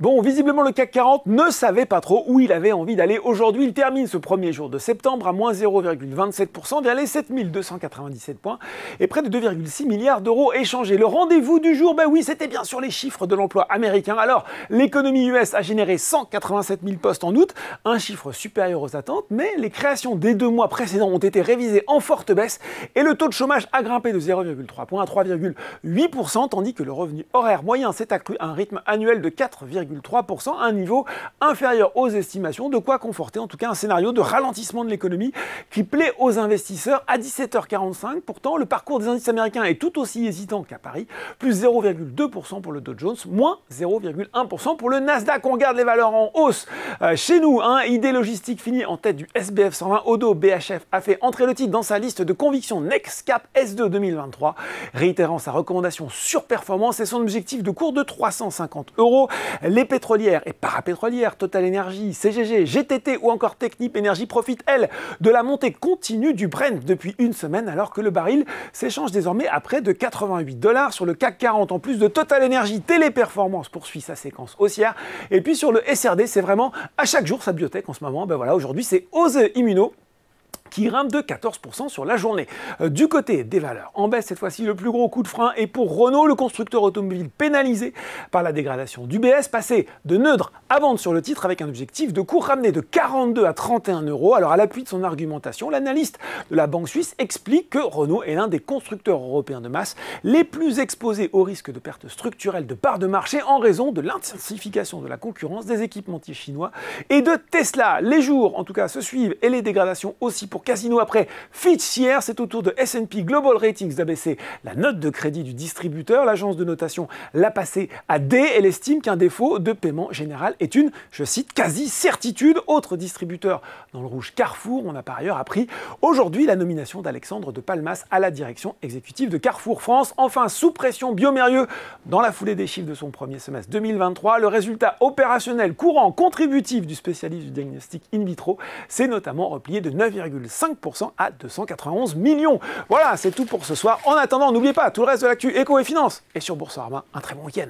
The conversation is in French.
Bon, visiblement, le CAC 40 ne savait pas trop où il avait envie d'aller. Aujourd'hui, il termine ce premier jour de septembre à moins 0,27% vers les 7297 points et près de 2,6 milliards d'euros échangés. Le rendez-vous du jour, ben oui, c'était bien sûr les chiffres de l'emploi américain. Alors, l'économie US a généré 187 000 postes en août, un chiffre supérieur aux attentes, mais les créations des 2 mois précédents ont été révisées en forte baisse et le taux de chômage a grimpé de 0,3 points à 3,8%, tandis que le revenu horaire moyen s'est accru à un rythme annuel de 4,3%, un niveau inférieur aux estimations, de quoi conforter en tout cas un scénario de ralentissement de l'économie qui plaît aux investisseurs. À 17h45, pourtant, le parcours des indices américains est tout aussi hésitant qu'à Paris, plus 0,2% pour le Dow Jones, moins 0,1% pour le Nasdaq. On garde les valeurs en hausse. Chez nous, ID Logistique finit en tête du SBF 120. Odo BHF a fait entrer le titre dans sa liste de convictions Next Cap S2 2023, réitérant sa recommandation sur performance et son objectif de cours de 350 €. Les pétrolières et parapétrolières, Total Energy, CGG, GTT ou encore Technip Energy profitent, elles, de la montée continue du Brent depuis une semaine, alors que le baril s'échange désormais à près de 88 $ sur le CAC 40. En plus de Total Energy, Téléperformance poursuit sa séquence haussière. Et puis sur le SRD, c'est vraiment à chaque jour sa biotech en ce moment. Ben voilà, aujourd'hui c'est OSE Immuno qui grimpe de 14% sur la journée. Du côté des valeurs, en baisse cette fois-ci, le plus gros coup de frein est pour Renault, le constructeur automobile pénalisé par la dégradation d'UBS, passé de neutre à vente sur le titre avec un objectif de cours ramené de 42 à 31 €. Alors à l'appui de son argumentation, l'analyste de la banque suisse explique que Renault est l'un des constructeurs européens de masse les plus exposés au risque de perte structurelle de parts de marché en raison de l'intensification de la concurrence des équipementiers chinois et de Tesla. Les jours, en tout cas, se suivent et les dégradations aussi pour Casino après Fitch hier. C'est au tour de S&P Global Ratings d'abaisser la note de crédit du distributeur. L'agence de notation l'a passée à D. Elle estime qu'un défaut de paiement général est une, je cite, quasi-certitude. Autre distributeur dans le rouge, Carrefour. On a par ailleurs appris aujourd'hui la nomination d'Alexandre de Palmas à la direction exécutive de Carrefour France. Enfin, sous pression, Biomérieux, dans la foulée des chiffres de son premier semestre 2023, le résultat opérationnel courant contributif du spécialiste du diagnostic in vitro s'est notamment replié de 9,5% à 291 millions. Voilà, c'est tout pour ce soir. En attendant, n'oubliez pas, tout le reste de l'actu éco et finance est sur Boursorama. Un très bon week-end.